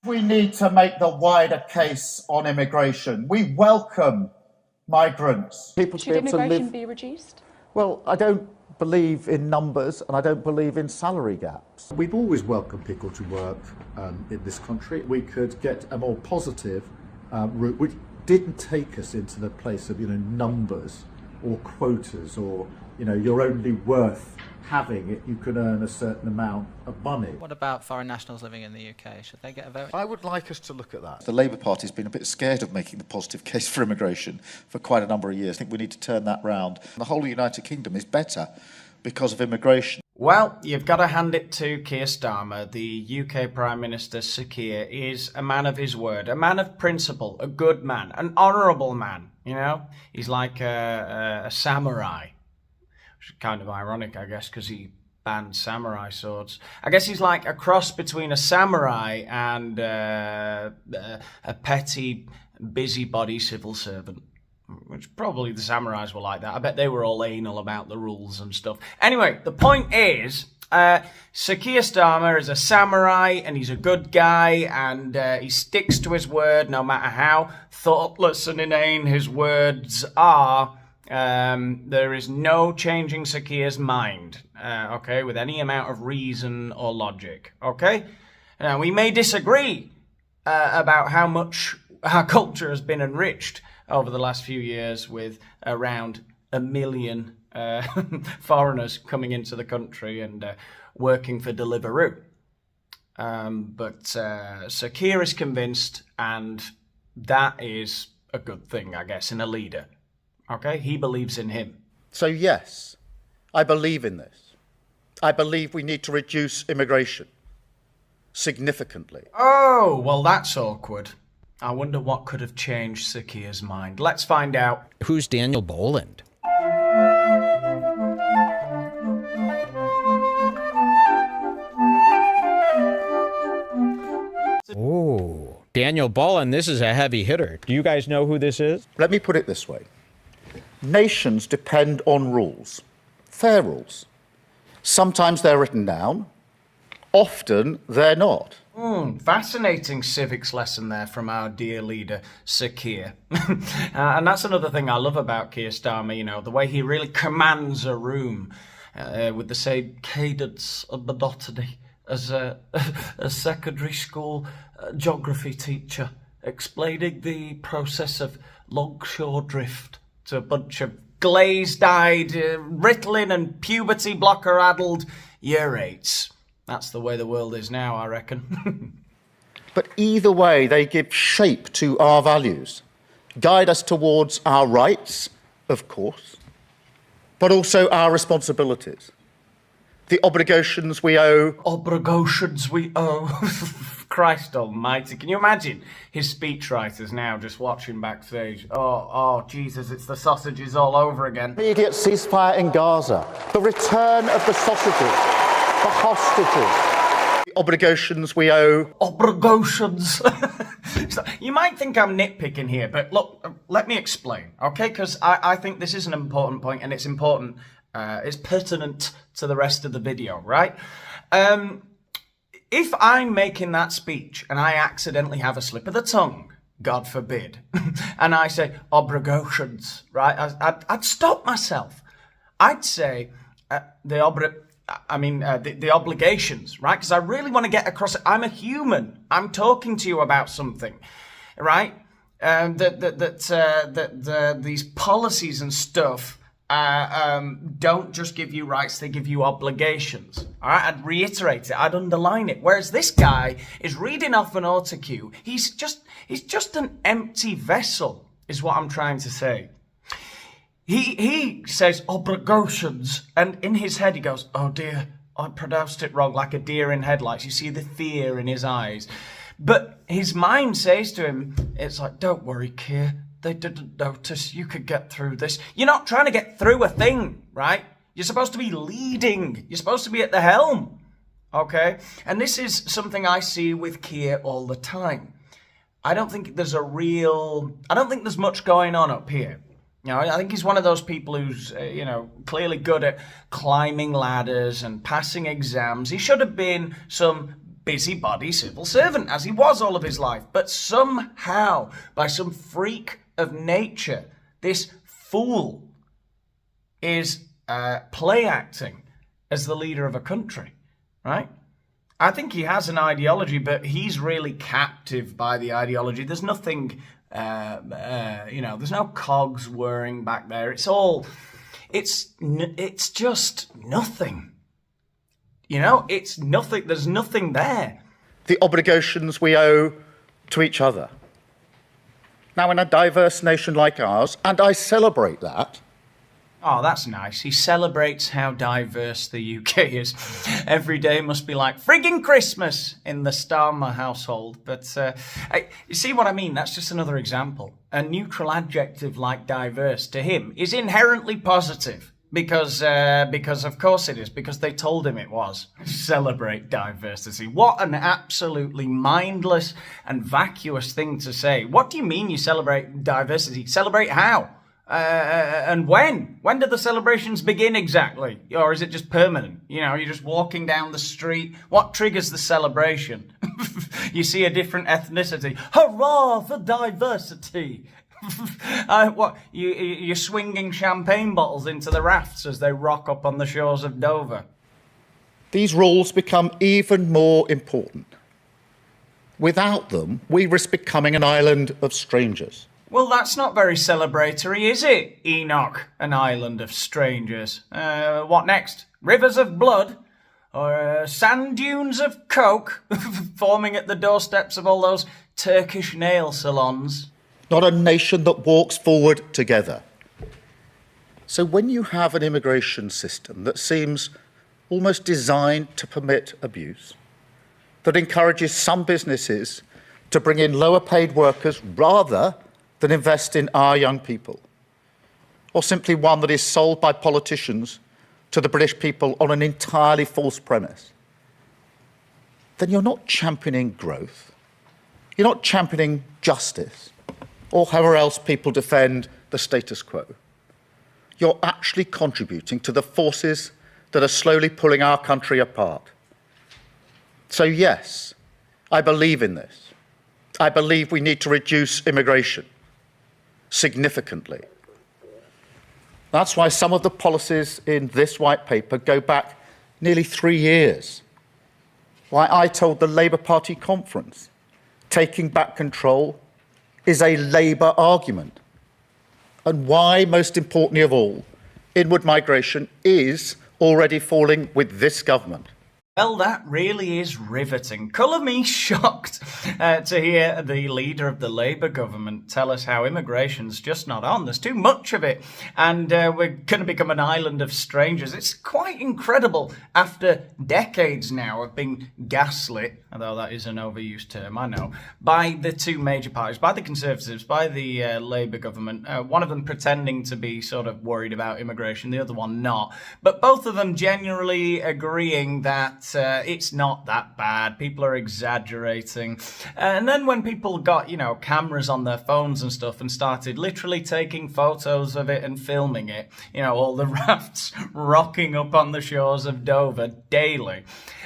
We need to make the wider case on immigration. We welcome migrants. Should immigration be reduced? Well, I don't believe in numbers and I don't believe in salary gaps. We've always welcomed people to work in this country. We could get a more positive route, which didn't take us into the place of, numbers or quotas or, you're only worth having it, you can earn a certain amount of money. What about foreign nationals living in the UK? Should they get a vote? I would like us to look at that. The Labour Party's been a bit scared of making the positive case for immigration for quite a number of years. I think we need to turn that round. The whole of the United Kingdom is better because of immigration. Well, you've got to hand it to Keir Starmer. The UK Prime Minister, Sir Keir, is a man of his word, a man of principle, a good man, an honourable man, He's like a samurai. Which is kind of ironic, I guess, because he banned samurai swords. I guess he's like a cross between a samurai and a petty, busybody civil servant. Which probably the samurais were like that. I bet they were all anal about the rules and stuff. Anyway, the point is, Sir Keir Starmer is a samurai and he's a good guy and he sticks to his word no matter how thoughtless and inane his words are. There is no changing Sir Keir's mind, with any amount of reason or logic, Now, we may disagree about how much our culture has been enriched over the last few years with around 1 million foreigners coming into the country and working for Deliveroo. But Sir Keir is convinced, and that is a good thing, I guess, in a leader. He believes in him. So yes, I believe in this. I believe we need to reduce immigration significantly. Oh, well, that's awkward. I wonder what could have changed Sir Keir's mind. Let's find out. Who's Daniel Boland? Oh, Daniel Boland, this is a heavy hitter. Do you guys know who this is? Let me put it this way. Nations depend on rules, fair rules. Sometimes they're written down, often they're not. Fascinating civics lesson there from our dear leader, Sir Keir. And that's another thing I love about Keir Starmer, the way he really commands a room with the same cadence and monotony as a secondary school geography teacher explaining the process of longshore drift to a bunch of glazed-eyed, Ritalin and puberty blocker-addled year eights. That's the way the world is now, I reckon. But either way, they give shape to our values, guide us towards our rights, of course, but also our responsibilities, the obligations we owe. Obligations we owe. Christ almighty. Can you imagine his speechwriters now just watching backstage? Oh, Jesus, it's the sausages all over again. Immediate ceasefire in Gaza, the return of the sausages, the hostages, the obligations we owe. Obligations. You might think I'm nitpicking here, but look, let me explain, Because I think this is an important point, and it's important, it's pertinent to the rest of the video, right? If I'm making that speech and I accidentally have a slip of the tongue, God forbid, and I say obligations, right? I'd stop myself. I'd say the obligations, right? Because I really want to get across it. I'm a human. I'm talking to you about something, right? These policies and stuff don't just give you rights, they give you obligations. All right, I'd reiterate it, I'd underline it. Whereas this guy is reading off an autocue. He's just an empty vessel, is what I'm trying to say. He says obligations, and in his head he goes, oh dear, I pronounced it wrong, like a deer in headlights. You see the fear in his eyes. But his mind says to him, it's like, don't worry, Keir. They didn't notice. You could get through this. You're not trying to get through a thing, right? You're supposed to be leading. You're supposed to be at the helm, And this is something I see with Keir all the time. I don't think there's much going on up here. I think he's one of those people who's, clearly good at climbing ladders and passing exams. He should have been some busybody civil servant, as he was all of his life. But somehow, by some freak of nature, this fool is play acting as the leader of a country, right? I think he has an ideology, but he's really captive by the ideology. There's nothing, there's no cogs whirring back there. It's just nothing. It's nothing. There's nothing there. The obligations we owe to each other. Now, in a diverse nation like ours, and I celebrate that. Oh, that's nice. He celebrates how diverse the UK is. Every day must be like frigging Christmas in the Starmer household. But you see what I mean? That's just another example. A neutral adjective like diverse to him is inherently positive. Because of course it is. Because they told him it was. Celebrate diversity. What an absolutely mindless and vacuous thing to say. What do you mean you celebrate diversity? Celebrate how? And when? When do the celebrations begin exactly? Or is it just permanent? You're just walking down the street. What triggers the celebration? You see a different ethnicity. Hurrah for diversity! You're swinging champagne bottles into the rafts as they rock up on the shores of Dover. These rules become even more important. Without them, we risk becoming an island of strangers. Well, that's not very celebratory, is it, Enoch? An island of strangers. What next? Rivers of blood? Or sand dunes of coke forming at the doorsteps of all those Turkish nail salons? Not a nation that walks forward together. So when you have an immigration system that seems almost designed to permit abuse, that encourages some businesses to bring in lower paid workers rather than invest in our young people, or simply one that is sold by politicians to the British people on an entirely false premise, then you're not championing growth, you're not championing justice, or however else people defend the status quo. You're actually contributing to the forces that are slowly pulling our country apart. So yes, I believe in this. I believe we need to reduce immigration significantly. That's why some of the policies in this white paper go back nearly 3 years. Why I told the Labour Party conference, taking back control is a Labour argument. And why, most importantly of all, inward migration is already falling with this government. Well, that really is riveting. Colour me shocked to hear the leader of the Labour government tell us how immigration's just not on. There's too much of it, and we're going to become an island of strangers. It's quite incredible after decades now of being gaslit, although that is an overused term, I know, by the two major parties, by the Conservatives, by the Labour government, one of them pretending to be sort of worried about immigration, the other one not, but both of them genuinely agreeing that it's not that bad. People are exaggerating. And then when people got, cameras on their phones and stuff and started literally taking photos of it and filming it, all the rafts rocking up on the shores of Dover daily,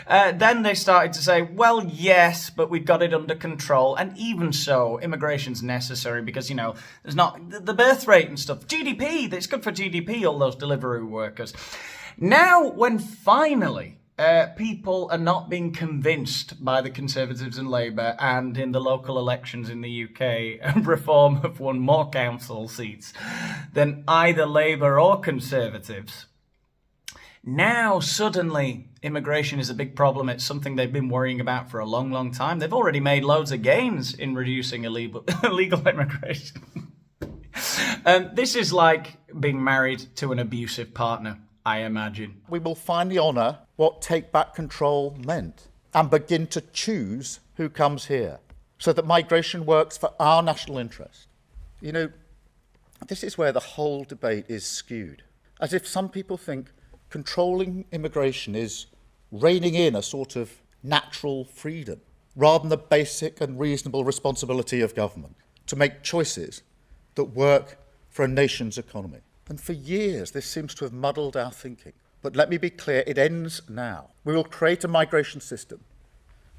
then they started to say, well, yes, but we've got it under control. And even so, immigration's necessary because, there's not the birth rate and stuff. GDP, it's good for GDP, all those delivery workers. Now, when finally people are not being convinced by the Conservatives and Labour, and in the local elections in the UK, Reform have won more council seats than either Labour or Conservatives. Now, suddenly, immigration is a big problem. It's something they've been worrying about for a long, long time. They've already made loads of gains in reducing illegal immigration. This is like being married to an abusive partner, I imagine. We will finally honour what take back control meant and begin to choose who comes here so that migration works for our national interest. This is where the whole debate is skewed, as if some people think controlling immigration is reining in a sort of natural freedom rather than the basic and reasonable responsibility of government to make choices that work for a nation's economy. And for years, this seems to have muddled our thinking. But let me be clear, it ends now. We will create a migration system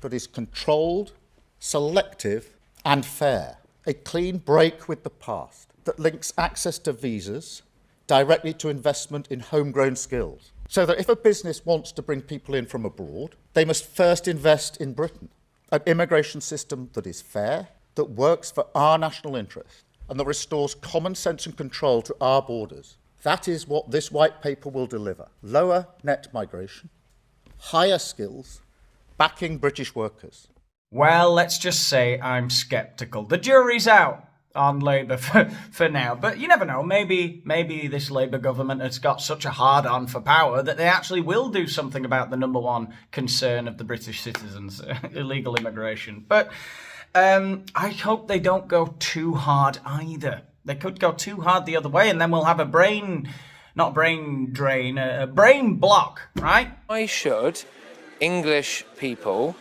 that is controlled, selective and fair. A clean break with the past that links access to visas directly to investment in homegrown skills. So that if a business wants to bring people in from abroad, they must first invest in Britain. An immigration system that is fair, that works for our national interest, and that restores common sense and control to our borders. That is what this white paper will deliver. Lower net migration, higher skills, backing British workers. Well, let's just say I'm sceptical. The jury's out on Labour for now, but you never know. Maybe this Labour government has got such a hard-on for power that they actually will do something about the number one concern of the British citizens, illegal immigration. But I hope they don't go too hard either. They could go too hard the other way, and then we'll have a brain block, right? Why should English people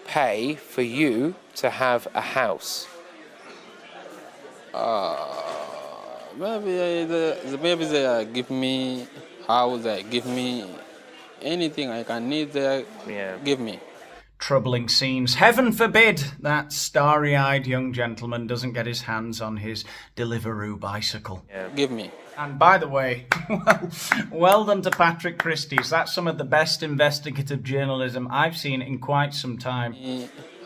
pay for you to have a house? Maybe they give me house, they give me anything I can need, they give me. Troubling scenes. Heaven forbid that starry-eyed young gentleman doesn't get his hands on his Deliveroo bicycle. Give me. And by the way, well done to Patrick Christie's. That's some of the best investigative journalism I've seen in quite some time.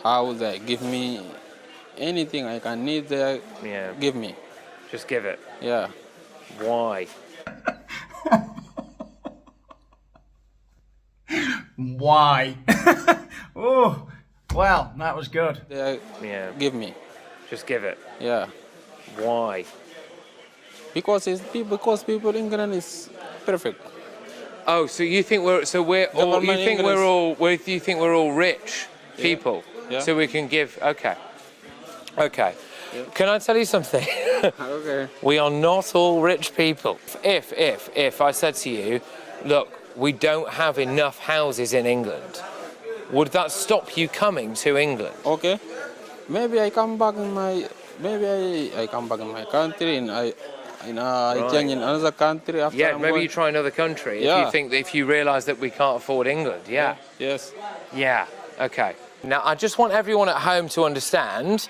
House, they give me anything I can need, they give me. Just give it. Yeah. Why? Why? Oh, well, that was good. Give me. Just give it. Yeah. Why? Because people in England is perfect. Oh, so you think we're all rich people, so we can give? Okay. Yeah. Can I tell you something? Okay. We are not all rich people. If I said to you, look, we don't have enough houses in England, would that stop you coming to England? Okay. Maybe I come back in my country and I change in another country after. Yeah, maybe you try another country if you realise that we can't afford England. Yeah. Yes. Yeah. Okay. Now I just want everyone at home to understand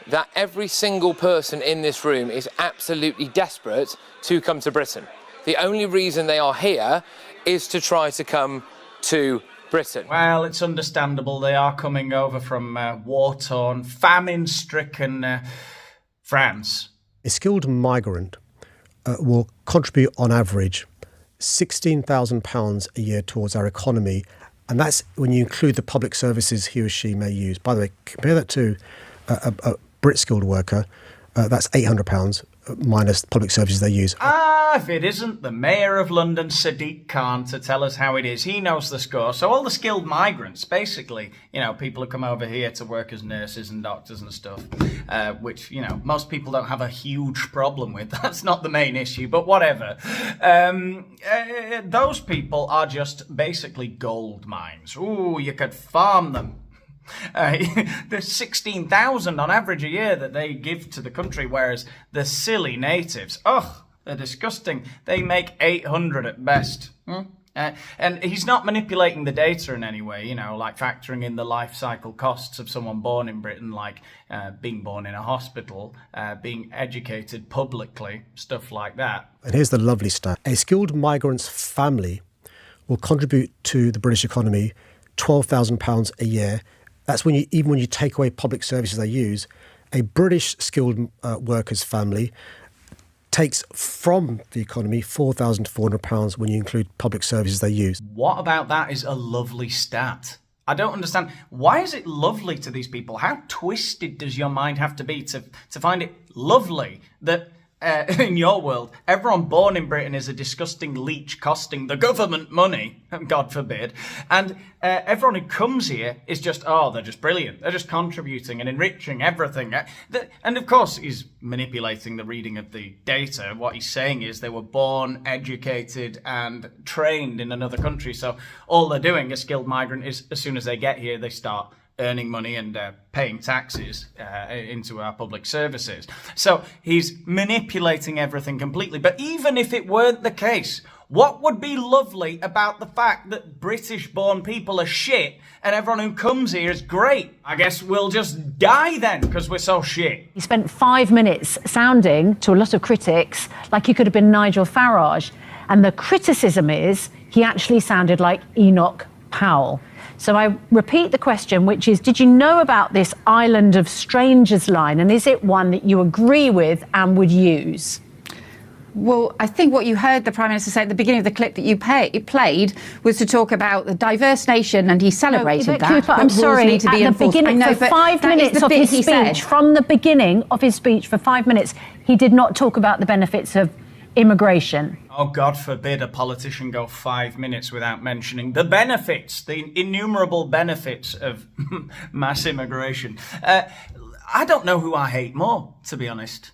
that every single person in this room is absolutely desperate to come to Britain. The only reason they are here is to try to come to Britain. Well, it's understandable. They are coming over from war-torn, famine-stricken France. A skilled migrant will contribute on average £16,000 a year towards our economy, and that's when you include the public services he or she may use. By the way, compare that to a Brit skilled worker, that's £800 minus public services they use. If it isn't the Mayor of London, Sadiq Khan, to tell us how it is. He knows the score. So all the skilled migrants, basically, people who come over here to work as nurses and doctors and stuff, which, most people don't have a huge problem with. That's not the main issue, but whatever. Those people are just basically gold mines. Ooh, you could farm them. There's 16,000 on average a year that they give to the country, whereas the silly natives, they're disgusting. They make 800 at best. And he's not manipulating the data in any way, like factoring in the life cycle costs of someone born in Britain, like being born in a hospital, being educated publicly, stuff like that. And here's the lovely stat. A skilled migrant's family will contribute to the British economy £12,000 a year. That's even when you take away public services they use. A British skilled worker's family takes from the economy £4,400 when you include public services they use. What about that is a lovely stat? I don't understand. Why is it lovely to these people? How twisted does your mind have to be to find it lovely that in your world, everyone born in Britain is a disgusting leech costing the government money, God forbid, and everyone who comes here is just, they're just brilliant. They're just contributing and enriching everything. And of course, he's manipulating the reading of the data. What he's saying is they were born, educated, and trained in another country. So all they're doing, a skilled migrant, is as soon as they get here, they start earning money and paying taxes into our public services. So he's manipulating everything completely. But even if it weren't the case, What would be lovely about the fact that British-born people are shit and everyone who comes here is great? I guess we'll just die then because we're so shit. He spent 5 minutes sounding to a lot of critics like he could have been Nigel Farage. And the criticism is he actually sounded like Enoch Powell. So I repeat the question, which is, did you know about this Island of Strangers line? And is it one that you agree with and would use? Well, I think what you heard the Prime Minister say at the beginning of the clip that you played was to talk about the diverse nation, and he celebrated that. Cooper, I'm sorry, at the beginning, for 5 minutes of his speech, from the beginning of his speech, for 5 minutes, he did not talk about the benefits of immigration. Oh, God forbid a politician go 5 minutes without mentioning the benefits, the innumerable benefits of mass immigration. I don't know who I hate more, to be honest.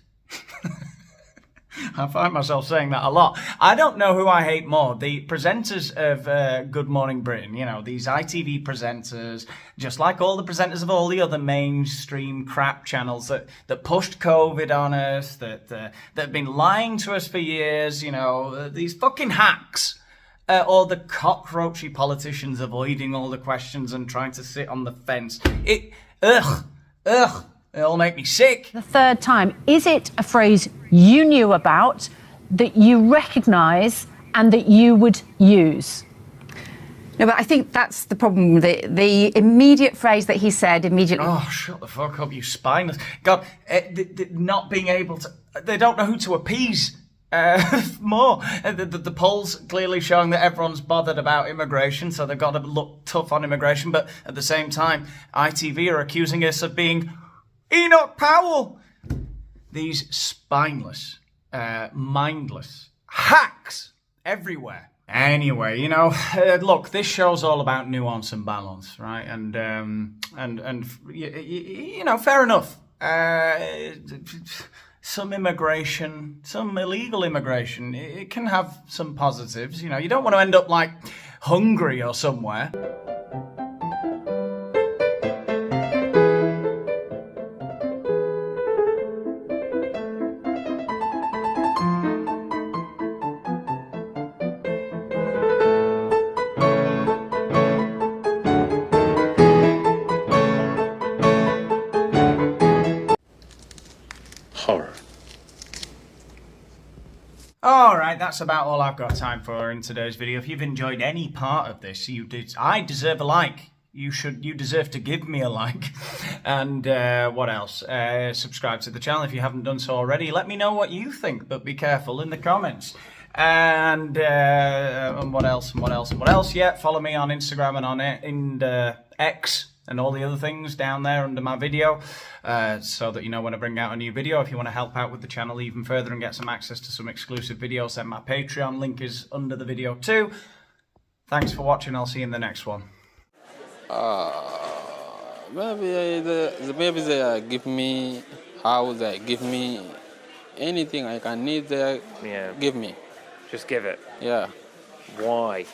I find myself saying that a lot. I don't know who I hate more. The presenters of Good Morning Britain, you know, these ITV presenters, just like all the presenters of all the other mainstream crap channels that pushed COVID on us, that have been lying to us for years, you know, these fucking hacks. Or the cockroachy politicians avoiding all the questions and trying to sit on the fence. It'll make me sick. The third time, is it a phrase you knew about, that you recognise and that you would use? No, but I think that's the problem. The immediate phrase that he said immediately... Oh, shut the fuck up, you spineless. God, not being able to... They don't know who to appease more. The polls clearly showing that everyone's bothered about immigration, so they've got to look tough on immigration, but at the same time, ITV are accusing us of being Enoch Powell. These spineless, mindless hacks everywhere. Anyway, you know, look, this show's all about nuance and balance, right? And you know, fair enough. Some immigration, some illegal immigration, it can have some positives. You know, you don't want to end up like Hungary or somewhere. Horror. Alright, that's about all I've got time for in today's video. If you've enjoyed any part of this, I deserve a like. You deserve to give me a like. And what else? Subscribe to the channel if you haven't done so already. Let me know what you think, but be careful in the comments. And what else? Yeah, follow me on Instagram and on X and all the other things down there under my video, so that you know when I bring out a new video. If you want to help out with the channel even further and get some access to some exclusive videos, then my Patreon link is under the video too. Thanks for watching. I'll see you in the next one. Maybe they give me house, they give me anything I can need, they give me. Just give it. Yeah. Why?